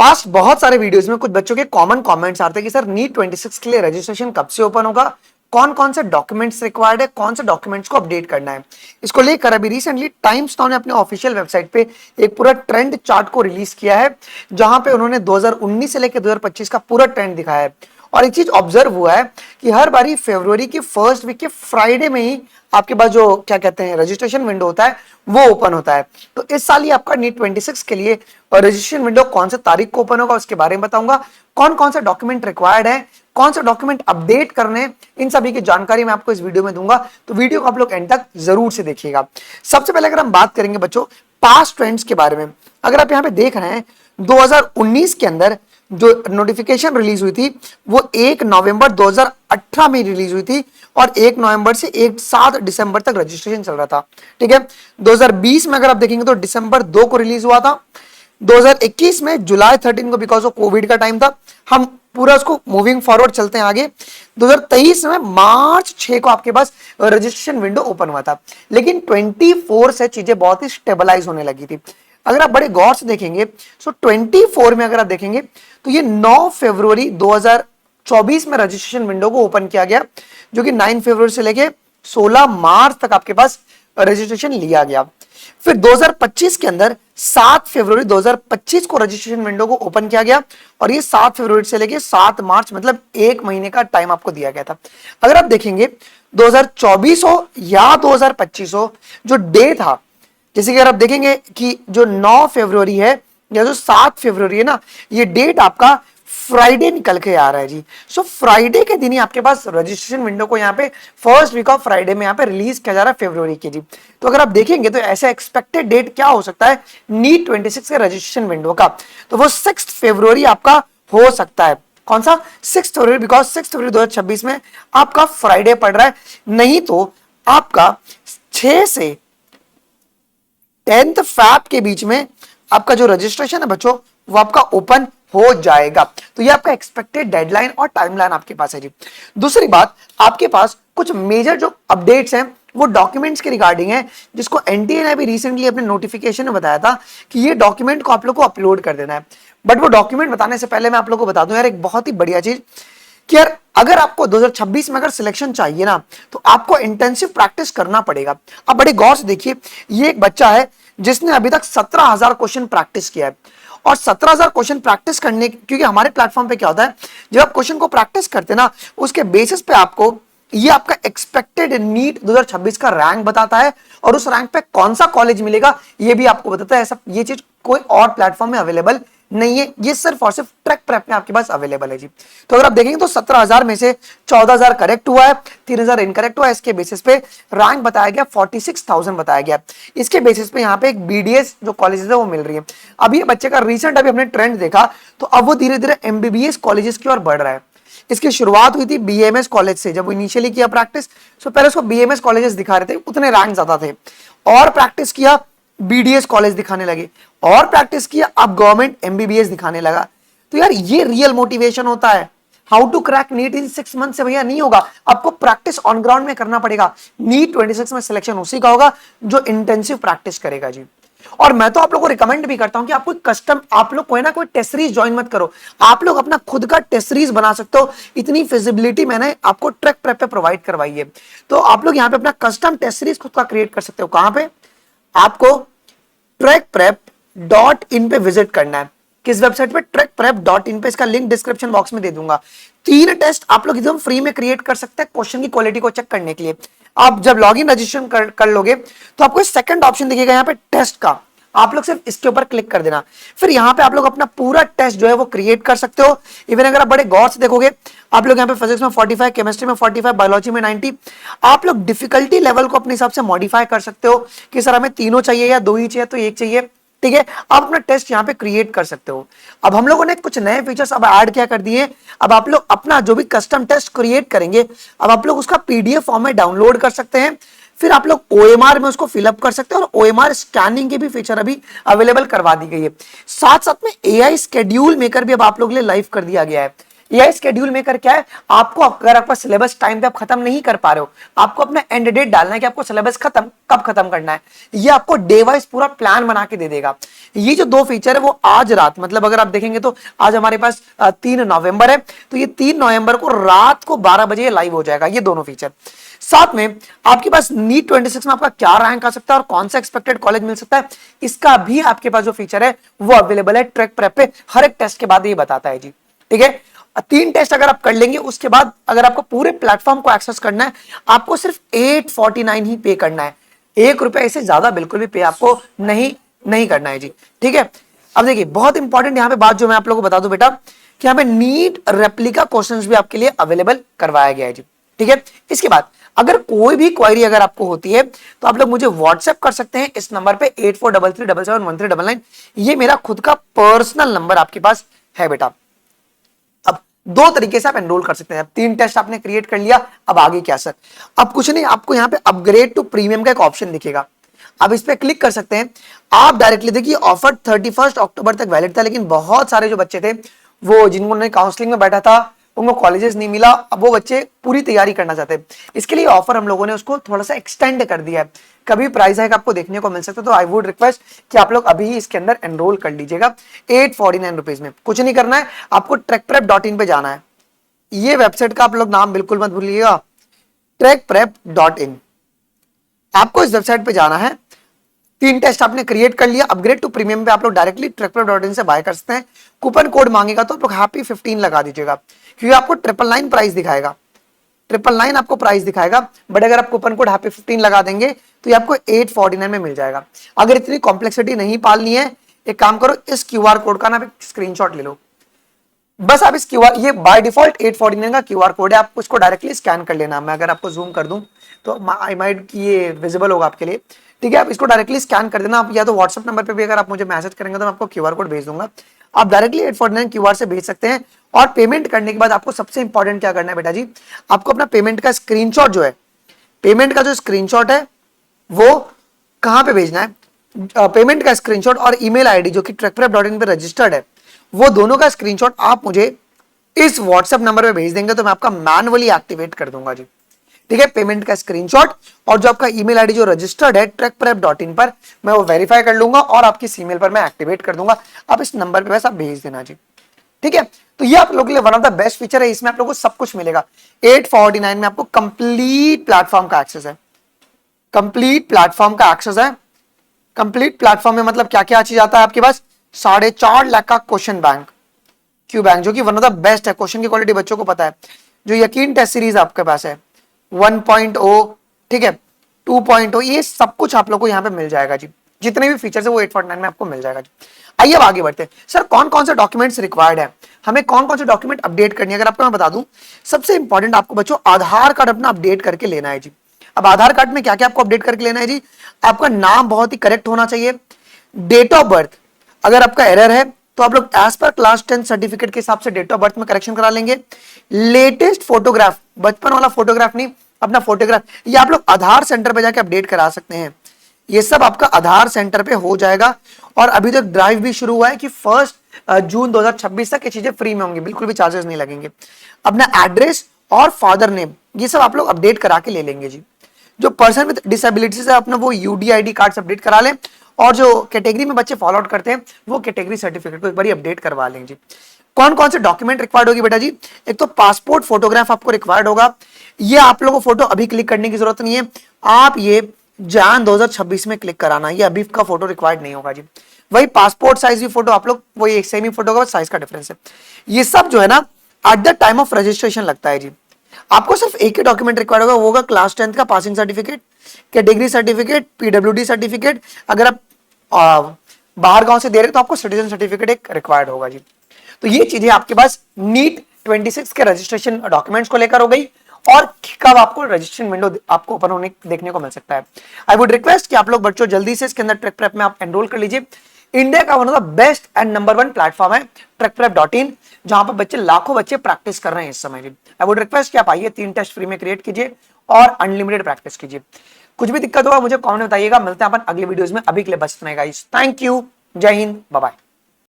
Past बहुत सारे videos में कुछ बच्चों के कॉमन कमेंट्स आते हैं कि सर नीट 26 के लिए रजिस्ट्रेशन कब से ओपन होगा, कौन कौन से डॉक्यूमेंट्स रिक्वायर्ड है, कौन से डॉक्यूमेंट्स को अपडेट करना है। इसको लेकर अभी रिसेंटली टाइम्स नाउ ने अपने ऑफिशियल वेबसाइट पे एक पूरा ट्रेंड चार्ट को रिलीज किया है, जहां पे उन्होंने 2019 से लेकर 2025 का पूरा ट्रेंड दिखाया है। और एक चीज ऑब्जर्व हुआ है कि हर बारी फरवरी की फर्स्ट वीक के फ्राइडे में ही आपके पास जो क्या कहते हैं रजिस्ट्रेशन विंडो होता है वो ओपन होता है। तो इस साल ही आपका नीट 26 के लिए रजिस्ट्रेशन विंडो कौन से तारीख को ओपन होगा उसके बारे में बताऊंगा, कौन कौन से डॉक्यूमेंट रिक्वायर्ड है, कौन से डॉक्यूमेंट अपडेट करने, इन सभी की जानकारी मैं आपको इस वीडियो में दूंगा। तो वीडियो को आप लोग एंड तक जरूर से देखिएगा। सबसे पहले अगर हम बात करेंगे बच्चों पास्ट ट्रेंड्स के बारे में, अगर आप यहाँ पे देख रहे हैं 2019 के अंदर जो नोटिफिकेशन रिलीज हुई थी वो 1 नवंबर 2018 में रिलीज हुई थी और 1 नवंबर से 7 दिसंबर तक रजिस्ट्रेशन चल रहा था। ठीक है, 2020 में अगर आप देखेंगे तो दिसंबर 2 को रिलीज हुआ था। 2021 में जुलाई 13 को बिकॉज ऑफ कोविड का टाइम था, हम पूरा उसको मूविंग फॉरवर्ड चलते हैं आगे। 2023 में मार्च 6 को आपके पास रजिस्ट्रेशन विंडो ओपन हुआ था, लेकिन 24 से चीजें बहुत ही स्टेबलाइज होने लगी थी। अगर आप बड़े गौर से देखेंगे तो 24 में अगर आप देखेंगे तो ये 9 फरवरी 2024 में रजिस्ट्रेशन विंडो को ओपन किया गया, जो कि 9 फरवरी से लेके 16 मार्च तक आपके पास रजिस्ट्रेशन लिया गया। फिर 2025 के अंदर 7 फरवरी 2025 को रजिस्ट्रेशन विंडो को ओपन किया गया और ये 7 फरवरी से लेके 7 मार्च मतलब 1 महीने का टाइम आपको दिया गया था। अगर आप देखेंगे 2024 हो या 2025 हो, जो डे था, जैसे कि अगर आप देखेंगे कि जो 9 फरवरी है या जो 7 फरवरी है ना, ये डेट आपका फ्राइडे निकल के आ रहा है जी। सो फ्राइडे के दिन ही आपके पास रजिस्ट्रेशन विंडो को यहाँ पे फर्स्ट वीक ऑफ फ्राइडे में यहाँ पे रिलीज किया जा रहा है फरवरी की जी। तो अगर आप देखेंगे तो ऐसा एक्सपेक्टेड डेट क्या हो सकता है नीट 26 के रजिस्ट्रेशन विंडो का, तो वो 6 फरवरी आपका हो सकता है। कौन सा 6 फरवरी, बिकॉज 6 फरवरी 2026 में आपका फ्राइडे पड़ रहा है। नहीं तो आपका 6 से 10 फैब के बीच में आपका जो रजिस्ट्रेशन है बच्चों वो आपका ओपन हो जाएगा। तो ये आपका एक्सपेक्टेड डेडलाइन और टाइमलाइन आपके पास है जी। दूसरी बात, आपके पास कुछ मेजर जो अपडेट्स हैं वो डॉक्यूमेंट्स के रिगार्डिंग है, जिसको एनटीए ने भी रिसेंटली अपने नोटिफिकेशन में बताया था कि ये डॉक्यूमेंट को आप लोग को अपलोड कर देना है। बट वो डॉक्यूमेंट बताने से पहले मैं आप लोग को बता दूं यार एक बहुत ही बढ़िया चीज कि यार अगर आपको 2026 में अगर सिलेक्शन चाहिए ना तो आपको इंटेंसिव प्रैक्टिस करना पड़ेगा। अब बड़े गौर से देखिए, ये एक बच्चा है जिसने अभी तक 17,000 क्वेश्चन प्रैक्टिस किया है और 17,000 क्वेश्चन प्रैक्टिस करने, क्योंकि हमारे प्लेटफॉर्म पे क्या होता है जब आप क्वेश्चन को प्रैक्टिस करते ना उसके बेसिस पे आपको ये आपका एक्सपेक्टेड नीट 2026 का रैंक बताता है और उस रैंक पे कौन सा कॉलेज मिलेगा ये भी आपको बताता है। ऐसा ये चीज कोई और प्लेटफॉर्म में अवेलेबल नहीं है, ये सिर्फ और सिर्फ ट्रैक प्रेप में आपके पास अवेलेबल है जी। तो अगर आप देखेंगे तो 17,000 में से 14,000 करेक्ट हुआ है, 3,000 इनकरेक्ट हुआ है। इसके बेसिस पे रैंक बताया गया 46,000 बताया गया। इसके बेसिस पे यहाँ पे एक बीडीएस जो कॉलेजेस है वो मिल रही है। अब ये बच्चे का रिसेंट अभी हमने ट्रेंड देखा तो अब वो धीरे धीरे एमबीबीएस कॉलेजेस की ओर बढ़ रहा है। इसकी शुरुआत हुई थी बीएमएस कॉलेज से, जब वो इनिशियली किया प्रैक्टिस तो पहले उसको बीएमएस कॉलेजेस दिखा रहे थे, उतने रैंक ज्यादा थे, और प्रैक्टिस किया बीडीएस कॉलेज दिखाने लगे, और प्रैक्टिस किया अब गवर्नमेंट एमबीबीएस दिखाने लगा। तो यार ये रियल मोटिवेशन होता है। How to crack NEET in 6 month से भैया नहीं होगा, आपको प्रैक्टिस ऑन ग्राउंड में करना पड़ेगा। नीट 26 में सिलेक्शन उसी का होगा जो इंटेंसिव प्रैक्टिस करेगा जी। और मैं तो आप लोग को रिकमेंड भी करता हूं कि आप कोई कस्टम, आप लोग कोई ना कोई टेस्ट सीरीज ज्वाइन मत करो, आप लोग अपना खुद का टेस्ट सीरीज बना सकते हो। इतनी फिजिबिलिटी मैंने आपको ट्रैक प्रेप पे प्रोवाइड करवाई है। तो आप लोग यहाँ पे अपना कस्टम टेस्ट सीरीज खुद का क्रिएट कर सकते हो। कहां पे? आपको trackprep.in पे विजिट करना है। किस वेबसाइट पे? trackprep.in पे। इसका लिंक डिस्क्रिप्शन बॉक्स में दे दूंगा। 3 टेस्ट आप लोग एकदम फ्री में क्रिएट कर सकते हैं क्वेश्चन की क्वालिटी को चेक करने के लिए। आप जब लॉगिन रजिस्ट्रेशन कर लोगे तो आपको सेकंड ऑप्शन दिखेगा यहाँ पे टेस्ट का, आप लोग सिर्फ इसके ऊपर क्लिक कर देना। फिर यहाँ पे आप लोग अपना पूरा टेस्ट जो है वो क्रिएट कर सकते हो। इवन अगर आप बड़े गौर से देखोगे आप लोग यहाँ पे फिजिक्स में 45, केमिस्ट्री में 45, बायोलॉजी में 90, आप लोग डिफिकल्टी लेवल को अपने हिसाब से मॉडिफाई कर सकते हो कि सर हमें तीनों चाहिए या 2 ही चाहिए तो 1 चाहिए। ठीक है, आप अपना टेस्ट यहाँ पे क्रिएट कर सकते हो। अब हम लोगों ने कुछ नए फीचर्स अब ऐड क्या कर दिए, अब आप लोग अपना जो भी कस्टम टेस्ट क्रिएट करेंगे अब आप लोग उसका पीडीएफ फॉर्म में डाउनलोड कर सकते हैं। फिर आप लोग ओएमआर में उसको फिलअप कर सकते हैं और ओएमआर स्कैनिंग की भी फीचर अभी अवेलेबल करवा दी गई है। साथ साथ में एआई स्केड्यूल मेकर भी अब आप लोग लिए लाइव कर दिया गया है। यह शेड्यूल मेकर क्या है, आपको अगर आपका सिलेबस टाइम पे आप खत्म नहीं कर पा रहे हो, आपको अपना एंड डेट डालना है कि आपको सिलेबस खत्म कब खत्म करना है, ये आपको डे वाइज पूरा प्लान बना के दे देगा। ये जो दो फीचर है वो आज रात, मतलब अगर आप देखेंगे तो आज हमारे पास 3 नवंबर है, तो ये 3 नवंबर को रात को 12 बजे लाइव हो जाएगा ये दोनों फीचर। साथ में आपके पास नीट 26 में आपका क्या रैंक आ सकता है और कौन सा एक्सपेक्टेड कॉलेज मिल सकता है, इसका भी आपके पास जो फीचर है वो अवेलेबल है ट्रैक प्रेप पे, हर एक टेस्ट के बाद ये बताता है जी। ठीक है, 3 टेस्ट अगर आप कर लेंगे उसके बाद अगर आपको पूरे प्लेटफॉर्म को एक्सेस करना है, आपको सिर्फ 849 ही पे करना है, ₹1 से ज्यादा बिल्कुल भी पे आपको नहीं करना है जी। ठीक है, अब देखिए बहुत इंपॉर्टेंट यहां पे बात जो मैं आप लोगों को बता दूं बेटा, कि यहां पे नीट रेप्लिका क्वेश्चंस भी आपके लिए अवेलेबल करवाया गया है जी। ठीक है, इसके बाद अगर कोई भी क्वेरी अगर आपको होती है तो आप लोग मुझे व्हाट्सएप कर सकते हैं इस नंबर पे 8433771399, ये मेरा खुद का पर्सनल नंबर आपके पास है बेटा। अब दो तरीके से आप एनरोल कर सकते हैं, अब 3 टेस्ट आपने क्रिएट कर लिया, अब आगे क्या सर, अब कुछ नहीं, आपको यहाँ पे अपग्रेड टू प्रीमियम का एक ऑप्शन दिखेगा, आप इस पे क्लिक कर सकते हैं। आप डायरेक्टली देखिए ऑफर 31 अक्टूबर तक वैलिड था, लेकिन बहुत सारे जो बच्चे थे वो जिन्होंने काउंसलिंग में बैठा था उनको कॉलेजेस नहीं मिला, अब वो बच्चे पूरी तैयारी करना चाहते हैं, इसके लिए ऑफर हम लोगों ने उसको थोड़ा सा एक्सटेंड कर दिया है, कभी प्राइस हाइक आपको देखने को मिल सकता है, तो आई वुड रिक्वेस्ट कि आप लोग अभी ही इसके अंदर एनरोल कर लीजिएगा 849 रुपीज में। कुछ नहीं करना है, आपको ट्रैकप्रेप.in पे जाना है, ये वेबसाइट का आप लोग नाम बिल्कुल मत भूलिएगा, ट्रैकप्रेप.in, आपको इस वेबसाइट पे जाना है। 3 टेस्ट आपने क्रिएट कर लिया, अपग्रेड टू प्रीमियम पे आप लोग डायरेक्टली ट्रैकप्रेप.in से बाय कर सकते हैं। कूपन कोड मांगेगा तो आप लोग हैप्पी 15 लगा दीजिएगा, क्योंकि आपको 999 प्राइस दिखाएगा, 999 आपको प्राइस दिखाएगा, बट अगर आप कूपन कोड हैप्पी 15 लगा देंगे तो ये आपको 849 में मिल जाएगा। अगर इतनी कॉम्प्लेक्सिटी नहीं पालनी है, एक काम करो, इस क्यूआर कोड का ना स्क्रीनशॉट ले लो, बस आप इस क्यूआर, ये बाय डिफॉल्ट 849 का क्यूआर कोड है, आप उसको डायरेक्टली स्कैन कर लेना। मैं अगर आपको जूम कर दूं तो आई माइट कि ये विजिबल होगा आपके लिए। ठीक है, आप इसको डायरेक्टली स्कैन कर देना, आप या तो व्हाट्सएप नंबर पे भी अगर आप मुझे मैसेज करेंगे तो मैं आपको क्यूआर कोड भेज दूंगा, आप डायरेक्टली 849 क्यूआर से भेज सकते हैं। और पेमेंट करने के बाद आपको सबसे इंपॉर्टेंट क्या करना है बेटा जी, आपको अपना पेमेंट का स्क्रीनशॉट जो है, पेमेंट का जो स्क्रीनशॉट है वो कहां पे भेजना है, पेमेंट का स्क्रीनशॉट और ईमेल आईडी जो कि ट्रैकप्रेप.in पे रजिस्टर्ड है, वो दोनों का स्क्रीनशॉट आप मुझे इस व्हाट्सएप नंबर पे भेज देंगे तो मैं आपका मैनुअली एक्टिवेट कर दूंगा जी। ठीक है, पेमेंट का स्क्रीनशॉट और जो आपका ईमेल आईडी जो रजिस्टर्ड है ट्रैकप्रेप.in पर, मैं वो वेरीफाई कर लूंगा और आपकी ईमेल पर मैं एक्टिवेट कर दूंगा, आप इस नंबर पे बस आप भेज देना जी। ठीक है, तो ये आप लोगों के लिए one of the best feature है, इसमें आप लोगों को सब कुछ मिलेगा। 849 में आपको कंप्लीट प्लेटफॉर्म का एक्सेस है, कंप्लीट प्लेटफॉर्म का एक्सेस है। कंप्लीट प्लेटफॉर्म में मतलब क्या क्या चीज आता है आपके पास, 4.5 लाख का क्वेश्चन बैंक, क्यू बैंक, जो कि वन ऑफ द बेस्ट है, क्वेश्चन की क्वालिटी बच्चों को पता है। जो यकीन टेस्ट सीरीज आपके पास है 1.0, ठीक है 2.0, ये सब कुछ आप लोग को यहाँ पे मिल जाएगा जी, जितने भी फीचर्स है वो 849 में आपको मिल जाएगा जी। आइए अब आगे बढ़ते हैं, सर कौन कौन से डॉक्यूमेंट्स रिक्वायर्ड है, हमें कौन कौन से डॉक्यूमेंट अपडेट करनी है, अगर आपको मैं बता दूं, सबसे इंपॉर्टेंट आपको बच्चों आधार कार्ड अपना अपडेट करके लेना है जी। अब आधार कार्ड में क्या क्या आपको अपडेट करके लेना है जी, आपका नाम बहुत ही करेक्ट होना चाहिए, डेट ऑफ बर्थ अगर आपका एरर है तो आप लोग एज पर क्लास 10 सर्टिफिकेट के हिसाब से डेट ऑफ बर्थ में करेक्शन करा लेंगे। लेटेस्ट फोटोग्राफ, बचपन वाला फोटोग्राफ नहीं, अपना फोटोग्राफ, ये आप लोग आधार सेंटर पे जाके अपडेट करा सकते हैं, ये सब आपका आधार सेंटर पे हो जाएगा। और अभी तक ड्राइव भी शुरू हुआ है कि 1 जून 2026 तक ये चीजें फ्री में होंगी, बिल्कुल भी चार्जेस नहीं लगेंगे। अपना एड्रेस और फादर नेम ये सब आप लोग अपडेट करा के ले लेंगे जी। जो पर्सन विद डिसेबिलिटीज है अपना वो यूडीआईडी कार्ड अपडेट करा लें, और जो कैटेगरी में बच्चे फॉलो आउट करते हैं वो कैटेगरी सर्टिफिकेट को एक बार अपडेट करवा लें जी। कौन कौन से डॉक्यूमेंट रिक्वायर्ड होगी बेटा जी, एक तो पासपोर्ट फोटोग्राफ आपको रिक्वायर्ड होगा, ये आप लोगों को फोटो अभी क्लिक करने की जरूरत नहीं है, आप ये जान 2026 में क्लिक कराना, ये अभी का फोटो रिक्वायर्ड नहीं होगा जी। वही पासपोर्ट साइज की फोटो आप लोग, वही एक सेम ही फोटो का साइज का डिफरेंस है। ये सब जो है ना at the time of registration लगता है जी। आपको सिर्फ एक ही डॉक्यूमेंट रिक्वायर्ड होगा, वो होगा क्लास 10 का passing certificate, category certificate, PWD certificate, अगर आप बाहर गांव से दे रहे तो आपको सिटीजन सर्टिफिकेट एक रिक्वायर्ड होगा जी। तो ये चीजें आपके पास नीट 26 के रजिस्ट्रेशन डॉक्यूमेंट्स को लेकर हो गई, और कब आपको रजिस्ट्रेशन विंडो आपको ओपन होने देखने को मिल सकता है। आई वुड रिक्वेस्ट कि आप लोग बच्चों जल्दी से इसके अंदर ट्रैक प्रेप में आप एनरोल कर लीजिए। इंडिया का one of the best and number 1 platform है ट्रैकप्रेप.in, जहां पर बच्चे लाखों बच्चे प्रैक्टिस कर रहे हैं इस समय जी। आई वुड रिक्वेस्ट कि आप आइए 3 टेस्ट फ्री में क्रिएट कीजिए और अनलिमिटेड प्रैक्टिस कीजिए। कुछ भी दिक्कत होगा मुझे कमेंट में बताइएगा, मिलते हैं अपन अगले वीडियोस में, अभी के लिए बस इतना ही गाइस, थैंक यू, जय हिंद, बाय बाय।